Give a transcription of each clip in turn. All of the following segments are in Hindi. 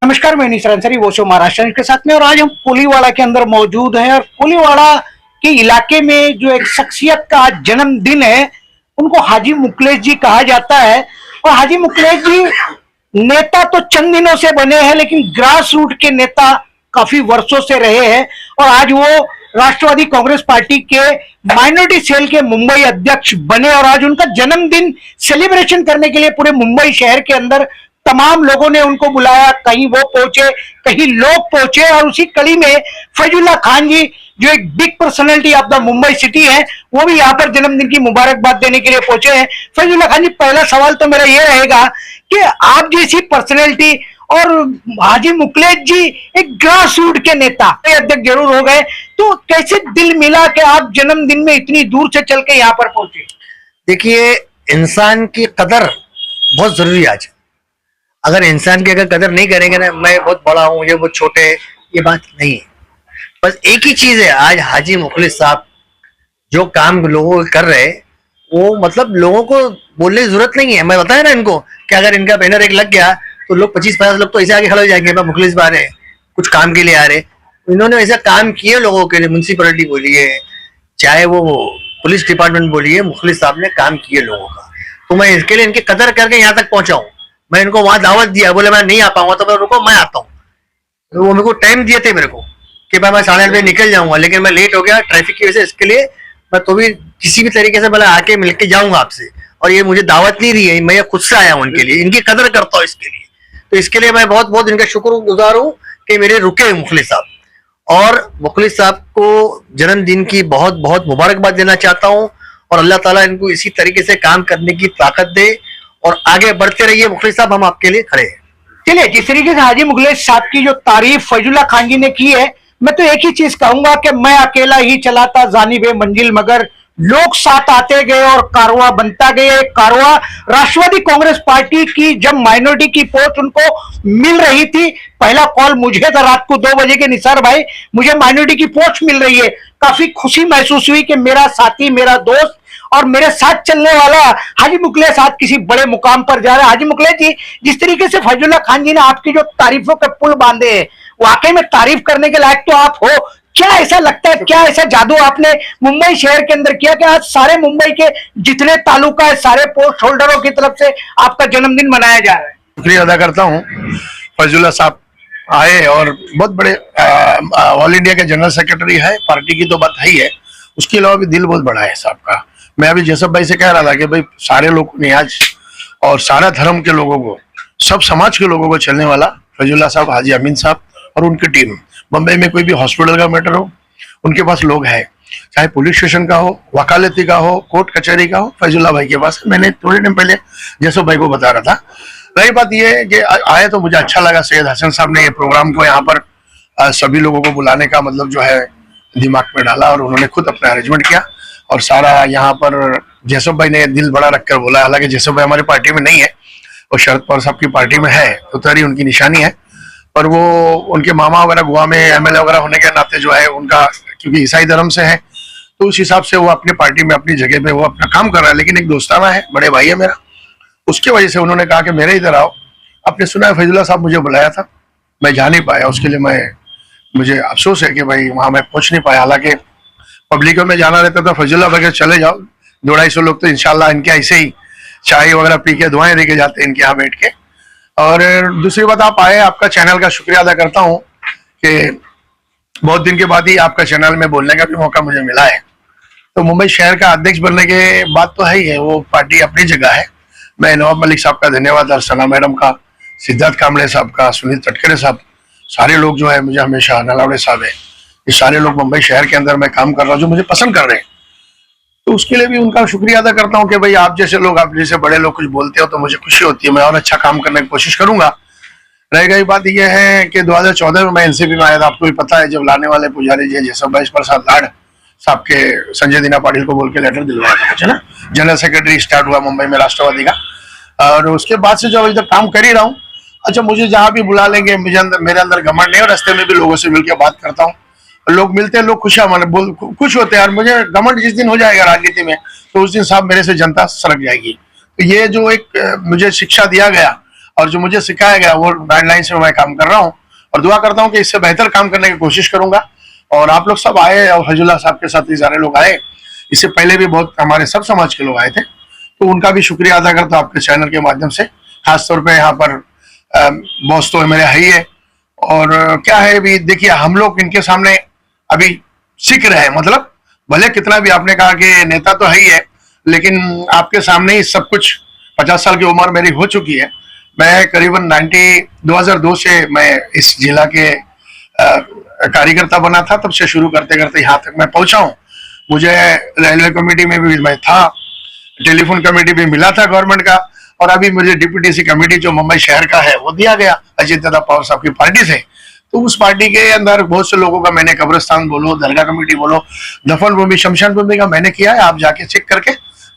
नमस्कार, मैं निशा अंसारी वो शो महाराष्ट्र के साथ में। और आज हम पुलीवाड़ा के अंदर मौजूद हैं और पुलीवाड़ा के इलाके में जो एक शख्सियत का आज जन्मदिन है, उनको हाजी मुखलेस जी कहा जाता है। और हाजी मुखलेस जी नेता तो चंद दिनों से बने हैं, लेकिन ग्रास रूट के नेता काफी वर्षों से रहे हैं। और आज वो राष्ट्रवादी कांग्रेस पार्टी के माइनॉरिटी सेल के मुंबई अध्यक्ष बने और आज उनका जन्मदिन सेलिब्रेशन करने के लिए पूरे मुंबई शहर के अंदर तमाम लोगों ने उनको बुलाया। कहीं वो पहुंचे, कहीं लोग पहुंचे। और उसी कड़ी में फैजुल्ला खान जी, जो एक big personality of the Mumbai city है, वो भी यहाँ पर जन्मदिन की मुबारकबाद देने के लिए पहुंचे हैं। फैजुल्ला खान जी, पहला सवाल तो मेरा ये रहेगा कि आप जैसी पर्सनैलिटी और हाजी मुखलेस जी एक ग्रास रूट के नेता अध्यक्ष जरूर हो गए, तो कैसे दिल मिला कि आप जन्मदिन में इतनी दूर से चल के यहाँ पर पहुंचे? देखिए, इंसान की कदर बहुत जरूरी है आज। अगर इंसान की अगर कदर नहीं करेंगे ना, मैं बहुत बड़ा हूँ, ये बहुत छोटे, ये बात नहीं है। बस एक ही चीज है, आज हाजी मुखलिस साहब जो काम लोगों को कर रहे हैं, वो मतलब लोगों को बोलने की जरूरत नहीं है। मैं बताया ना इनको कि अगर इनका बैनर एक लग गया तो लोग 25-50 लोग तो ऐसे आगे खड़े हो जाएंगे, मुखलिस बा रहे कुछ काम के लिए आ रहे। इन्होंने ऐसा काम किए लोगों के लिए, म्यूनसिपैलिटी बोलिए, चाहे वो पुलिस डिपार्टमेंट बोलिए, मुखलिस साहब ने काम किए लोगों का। तो मैं इसके लिए इनकी कदर करके यहाँ तक पहुंचा हूँ। मैं इनको वहां दावत दिया, बोले मैं नहीं आ पाऊंगा, तो मैं रुको, मैं आता हूँ। तो वो मेरे को टाइम दिए थे मेरे को कि भाई मैं 8:30 बजे निकल जाऊंगा, लेकिन मैं लेट हो गया ट्रैफिक की वजह से। इसके लिए मैं तो भी किसी भी तरीके से भला आके मिलके जाऊंगा आपसे। और ये मुझे दावत नहीं दी है, मैं खुद से आया हूँ उनके लिए, इनकी कदर करता हूँ इसके लिए। तो इसके लिए मैं बहुत बहुत इनका शुक्रगुजार हूँ कि मेरे रुके मुखलिस साहब। और मुखलिस साहब को जन्मदिन की बहुत बहुत मुबारकबाद देना चाहता हूँ। और अल्लाह ताला इनको इसी तरीके से काम करने की ताकत दे और आगे बढ़ते रहिए मुखलिस साहब, हम आपके लिए खड़े हैं। चलिए, जिस तरीके से हाजी मुखलेस साहब की जो तारीफ फैजुल्ला खान जी ने की है, मैं तो एक ही चीज कहूंगा कि मैं अकेला ही चलाता जानिबे मंजिल, मगर लोग साथ आते गए और कारवा बनता गया। कारवा राष्ट्रवादी कांग्रेस पार्टी की जब माइनॉरिटी की पोस्ट उनको मिल रही थी, पहला कॉल मुझे था रात को 2 बजे के, निसार भाई मुझे माइनॉरिटी की पोस्ट मिल रही है। काफी खुशी महसूस हुई कि मेरा साथी, मेरा दोस्त और मेरे साथ चलने वाला हाजी मुखलेस आज किसी बड़े मुकाम पर जा रहा है। हाजी मुखलेस जी, जिस तरीके से फैजुल्ला खान जी ने आपकी जो तारीफों के पुल बांधे हैं, वाकई में तारीफ करने के लायक तो आप हो। क्या ऐसा लगता है, क्या ऐसा जादू आपने मुंबई शहर के अंदर किया कि आज सारे मुंबई के जितने तालुका है, सारे पोस्ट होल्डरों की तरफ से आपका जन्मदिन मनाया जा रहा है? शुक्रिया अदा करता हूँ। फैजुल्ला साहब आए और बहुत बड़े ऑल इंडिया के जनरल सेक्रेटरी है, पार्टी की तो बात है ही है, उसके अलावा भी दिल बहुत बड़ा है साहब का। मैं अभी जैसब भाई से कह रहा था कि भाई सारे लोग ने आज, और सारा धर्म के लोगों को, सब समाज के लोगों को चलने वाला फैजुल्ला साहब, हाजी अमीन साहब और उनकी टीम। बम्बई में कोई भी हॉस्पिटल का मैटर हो, उनके पास लोग हैं, चाहे पुलिस स्टेशन का हो, वकालती का हो, कोर्ट कचहरी का हो, फैजुल्ला भाई के पास। मैंने थोड़े दिन पहले जैसब भाई को बता रहा था। रही बात यह है कि आए तो मुझे अच्छा लगा, सैयद हसन साहब ने ये प्रोग्राम को यहाँ पर सभी लोगों को बुलाने का मतलब जो है दिमाग में डाला और उन्होंने खुद अपना अरेंजमेंट किया। और सारा यहाँ पर जैसब भाई ने दिल बड़ा रखकर बोला, हालांकि जैसब भाई हमारी पार्टी में नहीं है, वो शरद पवार साहब की पार्टी में है, उतरी उनकी निशानी है। पर वो उनके मामा वगैरह गोवा में एमएलए वगैरह होने के नाते जो है उनका, क्योंकि ईसाई धर्म से है, तो उस हिसाब से वो अपनी पार्टी में अपनी जगह पे वो अपना काम कर रहा है। लेकिन एक दोस्ताना है, बड़े भाई है मेरा, उसकी वजह से उन्होंने कहा कि मेरे इधर आओ। आपने सुना है फैजुल्ला साहब मुझे बुलाया था, मैं जा नहीं पाया। उसके लिए मुझे अफसोस है कि भाई वहां मैं पहुंच नहीं पाया। हालांकि पब्लिक में जाना रहता था, फैजुल्ला वगैरह चले जाओ, 200-250 लोग तो इंशाल्लाह इनके ऐसे ही चाय वगैरह पी के दुआएं दे के जाते हैं इनके यहाँ बैठ के। और दूसरी बात, आप आए, आपका चैनल का शुक्रिया अदा करता हूँ कि बहुत दिन के बाद ही आपका चैनल में बोलने का भी मौका मुझे मिला है। तो मुंबई शहर का अध्यक्ष बनने के बाद तो है ही है, वो पार्टी अपनी जगह है। मैं नवाब मलिक साहब का धन्यवाद, अर्चना मैडम का, सिद्धार्थ कांबळे साहब का, सुनील तटकरे साहब, सारे लोग जो है मुझे हमेशा, नलावड़े साहब है, ये सारे लोग मुंबई शहर के अंदर मैं काम कर रहा हूँ जो मुझे पसंद कर रहे हैं। तो उसके लिए भी उनका शुक्रिया अदा करता हूँ कि भाई आप जैसे लोग, आप जैसे बड़े लोग कुछ बोलते हो तो मुझे खुशी होती है, मैं और अच्छा काम करने की कोशिश करूंगा। रह गई बात यह है कि 2014 में मैं एनसीपी में आया था, आपको भी पता है, जब लाने वाले पुजारी जी जैसा भाई प्रसाद लाड़ साहब के संजय दीना पाटिल को बोल के लेटर दिलवाया था मुझे ना, जनरल सेक्रेटरी स्टार्ट हुआ मुंबई में राष्ट्रवादी का। और उसके बाद से जो अभी तक काम कर ही रहा हूँ। अच्छा, मुझे जहाँ भी बुला लेंगे, मेरे अंदर घमंड नहीं, और रास्ते में भी लोगों से मिलकर बात करता हूँ, लोग मिलते हैं, लोग खुश होते हैं। और मुझे घमंड जिस दिन हो जाएगा राजनीति में, तो उस दिन साहब मेरे से जनता सरक जाएगी। तो ये जो एक मुझे शिक्षा दिया गया, और जो मुझे सिखाया गया वो गाइडलाइंस में मैं काम कर रहा हूँ, और दुआ करता हूँ कि इससे बेहतर काम करने की कोशिश करूंगा। और आप लोग सब आए, और फैजुल्लाह साहब के साथ ये सारे लोग आए, इससे पहले भी बहुत हमारे सब समाज के लोग आए थे, तो उनका भी शुक्रिया अदा करता हूँ आपके चैनल के माध्यम से। खासतौर पे यहाँ पर बॉस तो मेरे है ही है, और क्या है भी देखिए, हम लोग इनके सामने अभी सीख रहे हैं। मतलब भले कितना भी आपने कहा कि नेता तो है ही है, लेकिन आपके सामने ही सब कुछ। 50 साल की उम्र मेरी हो चुकी है। मैं करीबन 2002 से मैं इस जिला के कार्यकर्ता बना था, तब से शुरू करते करते यहाँ तक मैं पहुंचा हूँ। मुझे रेलवे कमेटी में भी मैं था, टेलीफोन कमेटी भी मिला था गवर्नमेंट का, और अभी मुझे डिप्यूटीसी कमेटी जो मुंबई शहर का है वो दिया गया अजीत दादा पवार साहब की पार्टी से। तो उस पार्टी के अंदर बहुत से लोगों का मैंने कब्रिस्तान बोलो, दरगाह कमेटी बोलो, दफन भूमि, शमशान भूमि का मैंने किया है। आप जाके चेक करके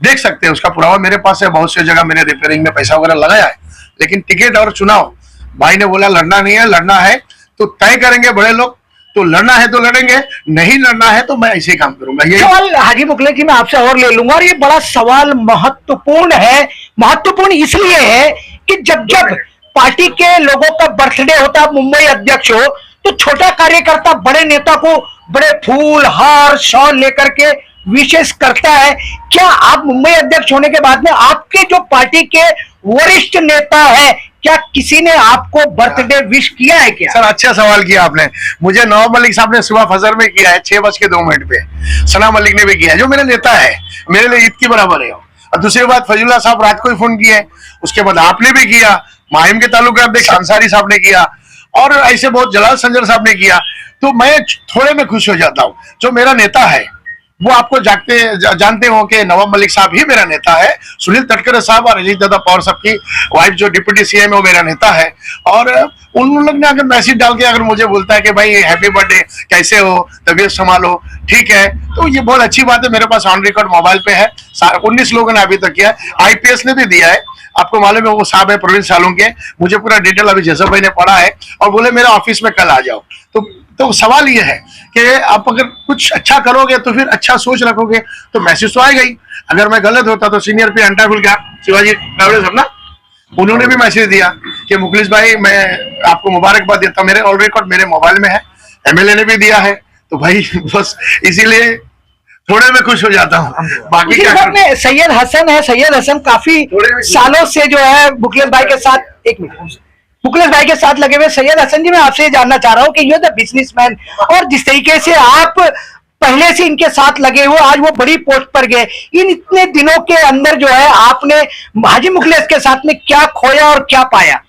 देख सकते हैं, उसका पुरावा मेरे पास है। बहुत सी जगह मैंने रिपेयरिंग में पैसा वगैरह लगाया है। लेकिन टिकट और चुनाव, भाई ने बोला लड़ना नहीं है, लड़ना है तो तय करेंगे बड़े लोग, तो लड़ना है तो लड़ेंगे, नहीं लड़ना है तो मैं ऐसे ही काम करूंगा। ये सवाल हाजी मुखलेस जी मैं आपसे और ले लूंगा, और ये बड़ा सवाल महत्वपूर्ण है। महत्वपूर्ण इसलिए है कि जब जब पार्टी के लोगों का बर्थडे होता है, मुंबई अध्यक्ष हो, तो छोटा कार्यकर्ता बड़े नेता को बड़े फूल हार शॉल लेकर के विशेष करता है। क्या आप मुंबई अध्यक्ष होने के बाद में आपके जो पार्टी के वरिष्ठ नेता है, क्या किसी ने आपको बर्थडे विश किया है क्या? सर अच्छा सवाल किया आपने। मुझे नवाब मलिक साहब ने सुबह फजर में किया है 6:02 पे। सना मलिक ने भी किया है, जो मेरे नेता है, मेरे लिए ईद की बराबर है। और दूसरी बात, फैजुल्लाह साहब रात को ही फोन किए, उसके बाद आपने भी किया, माहिम के तालुका अध्यक्ष अंसारी साहब ने किया, और ऐसे बहुत जलाल संजर साहब ने किया। तो मैं थोड़े में खुश हो जाता हूँ। जो मेरा नेता है वो आपको जानते हो कि नवाब मलिक साहब ही मेरा नेता है। सुनील तटकरे साहब और अजीत दादा पवार साहब की वाइफ जो डिप्टी सीएम है वो मेरा नेता है। और उन लोग ने अगर मैसेज डाल के अगर मुझे बोलता है कि भाई हैप्पी बर्थडे, कैसे हो, तबीयत संभालो, ठीक है, तो ये बहुत अच्छी बात है। मेरे पास ऑन रिकॉर्ड मोबाइल पे है, 19 लोगों ने अभी तक किया है। आईपीएस ने भी दिया है, आपको मालूम है, वो साहब है प्रवीण सालुंके। मुझे पूरा डिटेल अभी जैसब भाई ने पढ़ा है, और बोले मेरे ऑफिस में कल आ जाओ। तो सवाल ये है कि आप अगर कुछ अच्छा करोगे तो फिर अच्छा सोच रखोगे तो मैसेज तो आएगा ही। अगर मैं गलत होता तो सीनियर पे अंटा खुल गया शिवाजी ट्रैवलर्स साहब ना, उन्होंने भी मैसेज दिया कि मुखलिस भाई मैं आपको मुबारकबाद देता हूँ, मेरे ऑल रिकॉर्ड मेरे मोबाइल में है। एमएलए ने भी दिया है। तो भाई बस इसीलिए थोड़े में खुश हो जाता हूँ। बाकी क्या में सैयद हसन है, सैयद हसन काफी सालों से जो है मुखलिस भाई के साथ, एक मिनट, मुखलिस भाई के साथ लगे हुए। सैयद हसन जी मैं आपसे ये जानना चाह रहा हूँ कि यू द बिजनेसमैन, और जिस तरीके से आप पहले से इनके साथ लगे हुए, आज वो बड़ी पोस्ट पर गए, इन इतने दिनों के अंदर जो है आपने हाजी मुखलिस के साथ में क्या खोया और क्या पाया?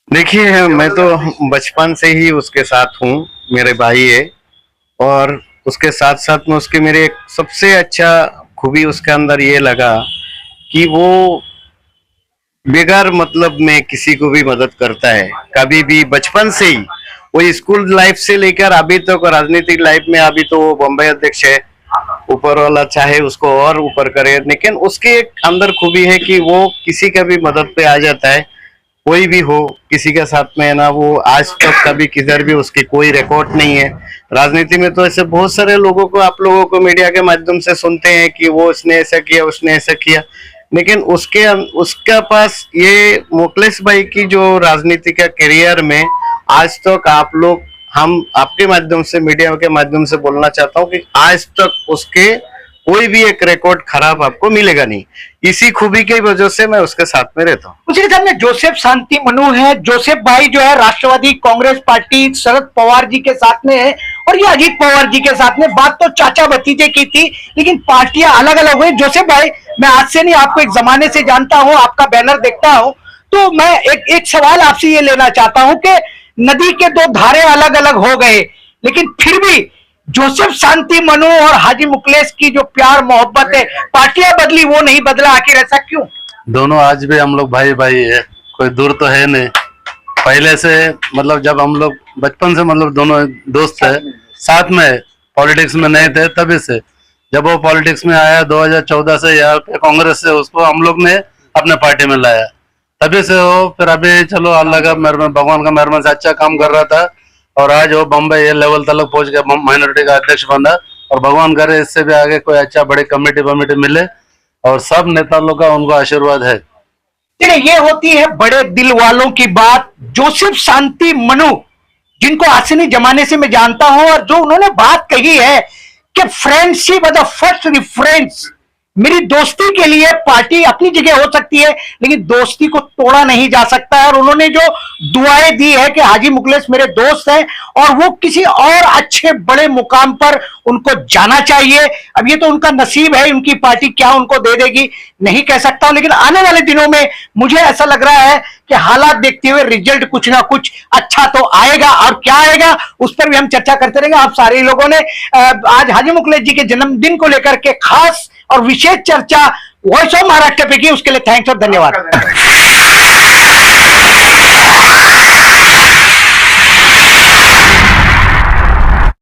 देखिए मैं तो बचपन से ही उसके साथ हूँ, मेरे भाई है, और उसके साथ साथ में उसके मेरे एक सबसे अच्छा खूबी उसके अंदर ये लगा कि वो बेकार मतलब में किसी को भी मदद करता है। कभी भी बचपन से ही, वो स्कूल लाइफ से लेकर अभी तक तो राजनीतिक लाइफ में, अभी तो वो बम्बई अध्यक्ष है, ऊपर वाला चाहे उसको और ऊपर करे, लेकिन उसके एक अंदर खूबी है कि वो किसी का भी मदद पे आ जाता है। कोई भी हो किसी के साथ में ना, वो आज तक कभी किधर भी उसकी कोई रिकॉर्ड नहीं है। राजनीति में तो ऐसे बहुत सारे लोगों को, आप लोगों को मीडिया के माध्यम से सुनते हैं कि वो उसने ऐसा किया, उसने ऐसा किया, लेकिन उसके पास ये मुखलिस भाई की जो राजनीति का करियर में आज तक आप लोग, हम आपके माध्यम से, मीडिया के माध्यम से बोलना चाहता हूँ कि आज तक उसके कोई भी एक रिकॉर्ड खराब आपको मिलेगा नहीं। इसी खूबी की वजह से मैं उसके साथ में रहता हूँ। उसी के साथ में जोसेफ शांति मनु है। जोसेफ भाई जो है राष्ट्रवादी कांग्रेस पार्टी शरद पवार जी के साथ में है, और ये अजीत पवार जी के साथ में। बात तो चाचा भतीजे की थी, लेकिन पार्टियां अलग अलग हुई। जोसेफ भाई मैं आज से नहीं, आपको एक जमाने से जानता हूं, आपका बैनर देखता हूं, तो मैं एक सवाल आपसे ये लेना चाहता हूं कि नदी के दो धारे अलग अलग हो गए, लेकिन फिर भी जोसेफ शांति मनु और हाजी मुखलिस की जो प्यार मोहब्बत है, पार्टियां बदली वो नहीं बदला, आखिर ऐसा क्यों? दोनों आज भी हम लोग भाई भाई है, कोई दूर तो है नहीं। पहले से मतलब जब हम लोग बचपन से मतलब दोनों दोस्त है, साथ में पॉलिटिक्स में नहीं थे, तभी से जब वो पॉलिटिक्स में आया 2014 से यहाँ पे कांग्रेस से, उसको हम लोग ने अपने पार्टी में लाया, तभी से वो फिर अभी चलो अल्लाह का मेहरबान, भगवान का मेहरबान से अच्छा काम कर रहा था, और आज वो बम्बई ये लेवल तक पहुंच गया, माइनॉरिटी का अध्यक्ष बना, और भगवान करे इससे भी आगे कोई अच्छा बड़ी कमेटी मिले, और सब नेता लोग का उनको आशीर्वाद है। देखिए, ये होती है बड़े दिल वालों की बात। जोसेफ शांति मनु, जिनको आसनी जमाने से मैं जानता हूं, और जो उन्होंने बात कही है कि फ्रेंडशिप द फर्स्ट रेफरेंस, मेरी दोस्ती के लिए पार्टी अपनी जगह हो सकती है लेकिन दोस्ती को तोड़ा नहीं जा सकता है। और उन्होंने जो दुआएं दी है कि हाजी मुखलेस मेरे दोस्त हैं और वो किसी और अच्छे बड़े मुकाम पर उनको जाना चाहिए। अब ये तो उनका नसीब है, उनकी पार्टी क्या उनको दे देगी नहीं कह सकता हूं, लेकिन आने वाले दिनों में मुझे ऐसा लग रहा है कि हालात देखते हुए रिजल्ट कुछ ना कुछ अच्छा तो आएगा। और क्या आएगा उस पर भी हम चर्चा करते रहेंगे। आप सारे लोगों ने आज हाजी मुखलेस जी के जन्मदिन को लेकर के खास और विशेष चर्चा वॉइस ऑफ महाराष्ट्र पे की, उसके लिए थैंक्स और धन्यवाद।